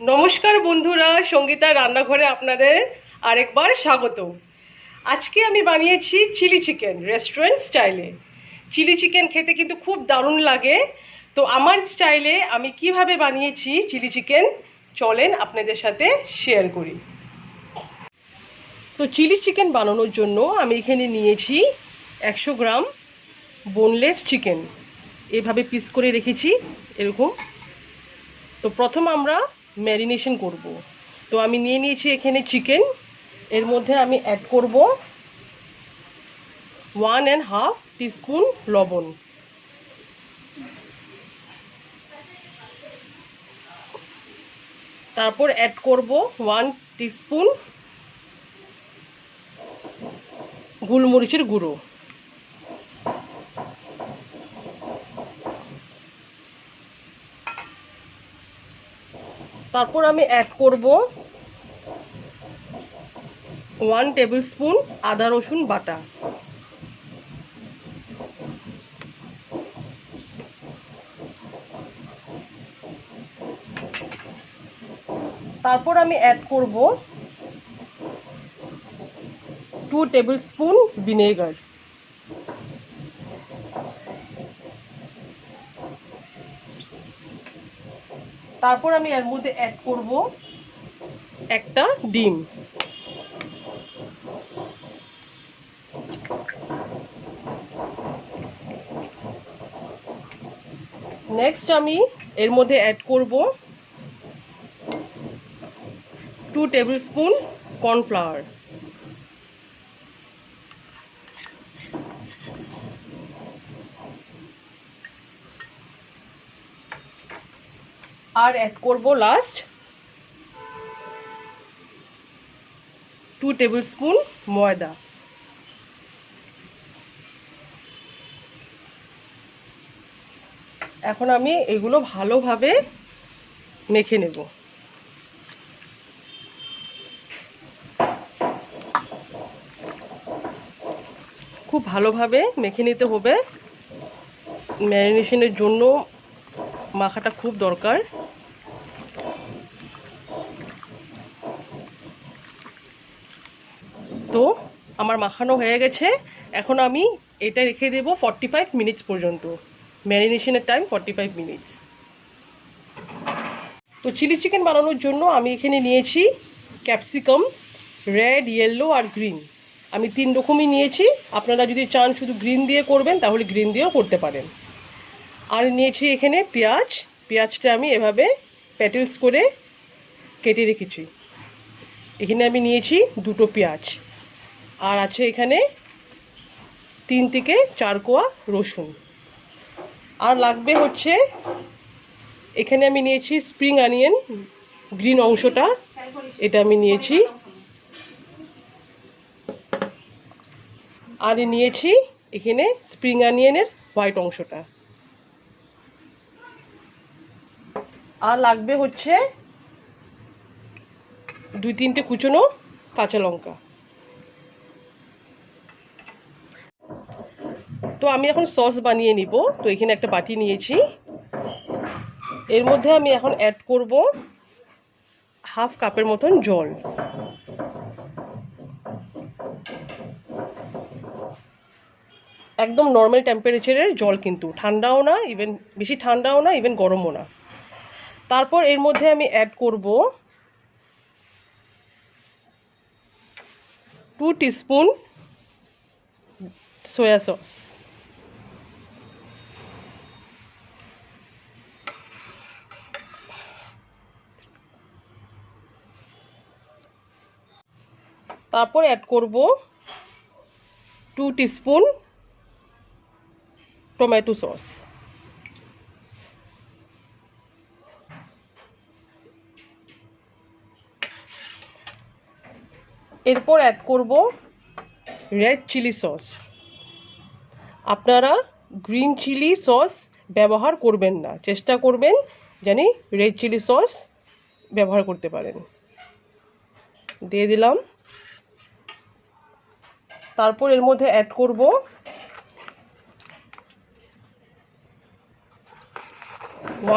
নমস্কার বন্ধুরা, সঙ্গীতার রান্নাঘরে আপনাদের আরেকবার স্বাগত। আজকে আমি বানিয়েছি চিলি চিকেন রেস্টুরেন্ট স্টাইলে। চিলি চিকেন খেতে কিন্তু খুব দারুণ লাগে। তো আমার স্টাইলে আমি কিভাবে বানিয়েছি চিলি চিকেন, চলেন আপনাদের সাথে শেয়ার করি। তো চিলি চিকেন বানানোর জন্য আমি এখানে নিয়েছি 100 গ্রাম বোনলেস চিকেন, এভাবে পিস করে রেখেছি এরকম। তো প্রথম আমরা ম্যারিনেশন করব। তো আমি নিয়ে নিয়েছি এখানে চিকেন, এর মধ্যে আমি অ্যাড করব 1.5 টিস্পুন লবণ, তারপর অ্যাড করব 1 টিস্পুন গোলমরিচের গুঁড়ো, তারপর আমি অ্যাড করব 1 টেবিল স্পুন আদা রসুন বাটা, তারপর আমি অ্যাড করব 2 টেবিল স্পুন ভিনেগার, তারপর আমি এর মধ্যে অ্যাড করব একটা ডিম, নেক্সট আমি এর মধ্যে অ্যাড করব 2 টেবিল স্পুন কর্নফ্লাওয়ার, আর অ্যাড করব লাস্ট 2 টেবিল স্পুন ময়দা। এখন আমি এগুলো ভালোভাবে মেখে নেব। খুব ভালোভাবে মেখে নিতে হবে, ম্যারিনেশনের জন্য মাখাটা খুব দরকার। তো আমার মাখানো হয়ে গেছে, এখন আমি এটা রেখে দেব 45 মিনিটস পর্যন্ত। ম্যারিনেশনের টাইম 45 মিনিটস। তো চিলি চিকেন বানানোর জন্য আমি এখানে নিয়েছি ক্যাপসিকাম, রেড, ইয়েলো আর গ্রিন। আমি 3 রকমই নিয়েছি, আপনারা যদি চান শুধু গ্রিন দিয়ে করবেন তাহলে গ্রিন দিয়েও করতে পারেন। আর নিয়েছি এখানে পেঁয়াজ, পেঁয়াজটা আমি এভাবে প্যাটেলস করে কেটে রেখেছি। এখানে আমি নিয়েছি 2টো পেঁয়াজ, আর আছে এখানে 3 থেকে 4 কোয়া রসুন। আর লাগবে হচ্ছে এখানে আমি নিয়েছি স্প্রিং অনিয়ন, গ্রিন অংশটা এটা আমি নিয়েছি, আর নিয়েছি এখানে স্প্রিং অনিয়নের হোয়াইট অংশটা। আর লাগবে হচ্ছে 2-3টে কুচনো কাঁচা লঙ্কা। তো আমি এখন সস বানিয়ে নিব। তো এখানে একটা বাটি নিয়েছি, এর মধ্যে আমি এখন অ্যাড করব 1/2 কাপের মতন জল, একদম নর্মাল টেম্পারেচারের জল, কিন্তু ঠান্ডাও না, ইভেন বেশি ঠান্ডাও না, ইভেন গরমও না। তারপর এর মধ্যে আমি অ্যাড করব 2 টিস্পুন সয়া সস, তারপর অ্যাড করব 2 টিস্পুন টমেটো সস, এরপর অ্যাড করব রেড চিলি সস। আপনারা গ্রিন চিলি সস ব্যবহার করবেন না, চেষ্টা করবেন জানি রেড চিলি সস ব্যবহার করতে পারেন। দিয়ে দিলাম, তারপর এর মধ্যে অ্যাড করব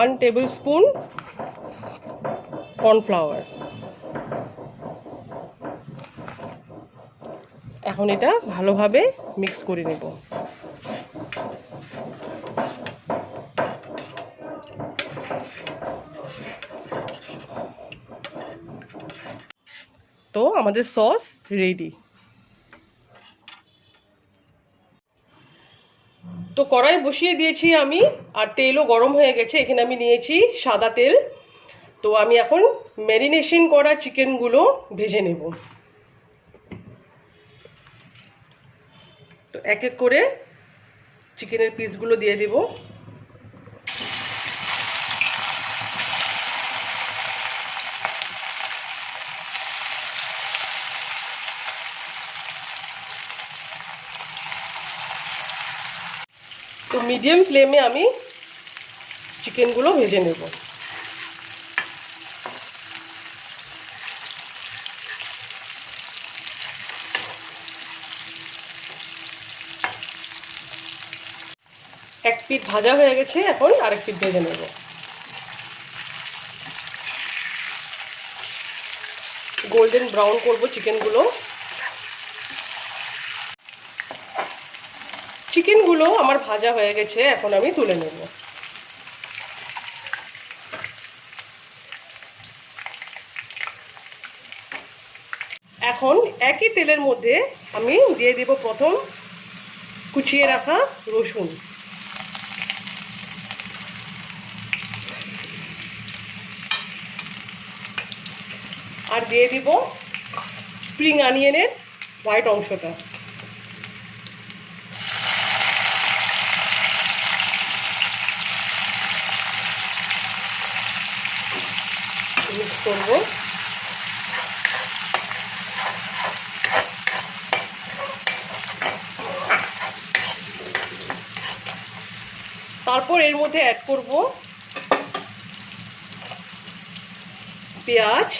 1 টেবিল স্পুন কর্নফ্লাওয়ার। এখন এটা ভালোভাবে মিক্স করে নেব। তো আমাদের সস রেডি। তো কড়াই বসিয়ে দিয়েছি আমি, আর তেলও গরম হয়ে গেছে। এখানে আমি নিয়েছি সাদা তেল। তো আমি এখন ম্যারিনেশন করা চিকেনগুলো ভেজে নেব। তো এক এক করে চিকেনের পিসগুলো দিয়ে দেব। তো মিডিয়াম ফ্লেমে আমি চিকেনগুলো ভেজে নেব। এক পিঠ ভাজা হয়ে গেছে, এখন আরেক পিঠ ভেজে নেব। গোল্ডেন ব্রাউন করব চিকেনগুলো। চিকেনগুলো আমার ভাজা হয়ে গেছে, এখন আমি তুলে নেব। এখন একই তেলের মধ্যে আমি দিয়ে দেব প্রথম কুচিয়ে রাখা রসুন, আর দিয়ে দিব স্প্রিং অনিয়নের হোয়াইট অংশটা। মিক্স করব। তারপর এর মধ্যে অ্যাড করব পেঁয়াজ,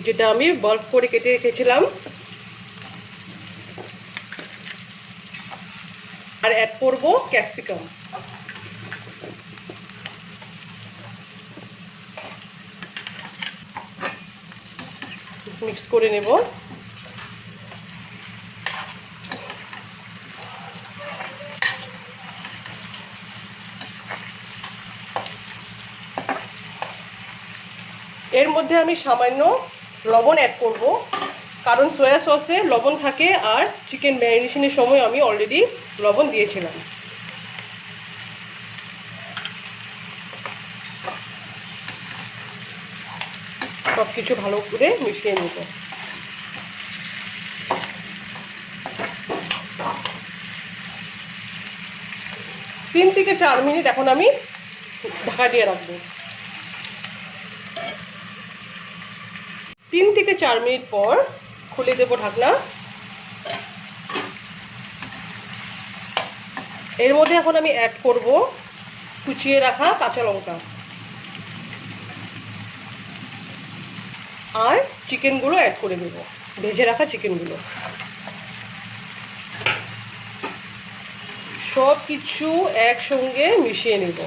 যেটা আমি বাল্ক করে কেটে রেখেছিলাম, আর অ্যাড করব ক্যাপসিকাম। মিক্স করে নেব। এর মধ্যে আমি সামান্য লবণ অ্যাড করব, কারণ সয়া সসে লবণ থাকে, আর চিকেন ম্যারিনেশনের সময় আমি অলরেডি লবণ দিয়েছিলাম। সব কিছু ভালো করে মিশিয়ে নেব। 3 থেকে 4 মিনিট এখন আমি ঢাকা দিয়ে রাখবো। 3 থেকে 4 মিনিট পর খুলে দেব ঢাকনা। এর মধ্যে এখন আমি অ্যাড করব কুচিয়ে রাখা কাঁচা লঙ্কা, আর চিকেনগুলো অ্যাড করে দেব, ভেজে রাখা চিকেনগুলো। সব কিছু একসঙ্গে মিশিয়ে নেব।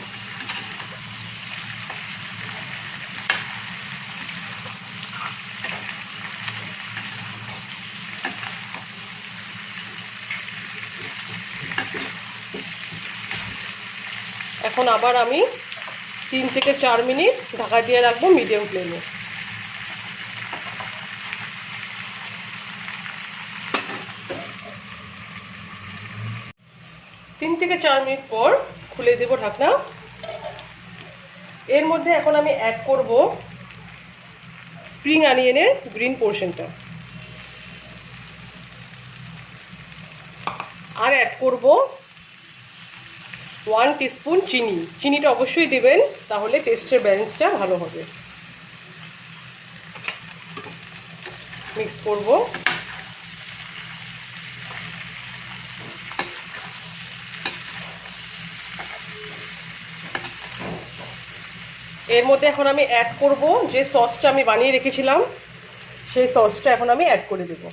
এখন আবার আমি 3 থেকে 4 মিনিট ঢাকা দিয়ে রাখবো মিডিয়াম ফ্লেমে। 3 থেকে 4 মিনিট পর খুলে দেব ঢাকনা। এর মধ্যে এখন আমি অ্যাড করব স্প্রিং অনিয়নের গ্রিন পোর্শনটা, আর অ্যাড করব 1 টিস্পুন চিনি। চিনিটা অবশ্যই দেবেন, তাহলে টেস্টের ব্যালেন্সটা ভালো হবে। মিক্স করব। এর মধ্যে এখন আমি অ্যাড করব যে সসটা আমি বানিয়ে রেখেছিলাম, সেই সসটা এখন আমি অ্যাড করে দেব।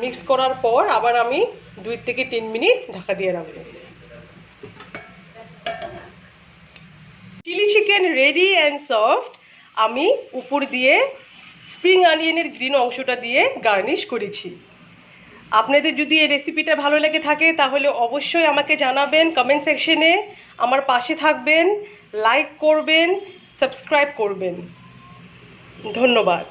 মিক্স করার পর আবার আমি 2 থেকে 3 মিনিট ঢাকা দিয়ে রাখবো। Chilli chicken ready and soft. আমি উপর দিয়ে স্প্রিং অনিয়নের গ্রিন অংশটা দিয়ে গার্নিশ করেছি। আপনাদের যদি এই রেসিপিটা ভালো লেগে থাকে তাহলে অবশ্যই আমাকে জানাবেন কমেন্ট সেকশনে, আমার পাশে থাকবেন, লাইক করবেন, সাবস্ক্রাইব করবেন। ধন্যবাদ।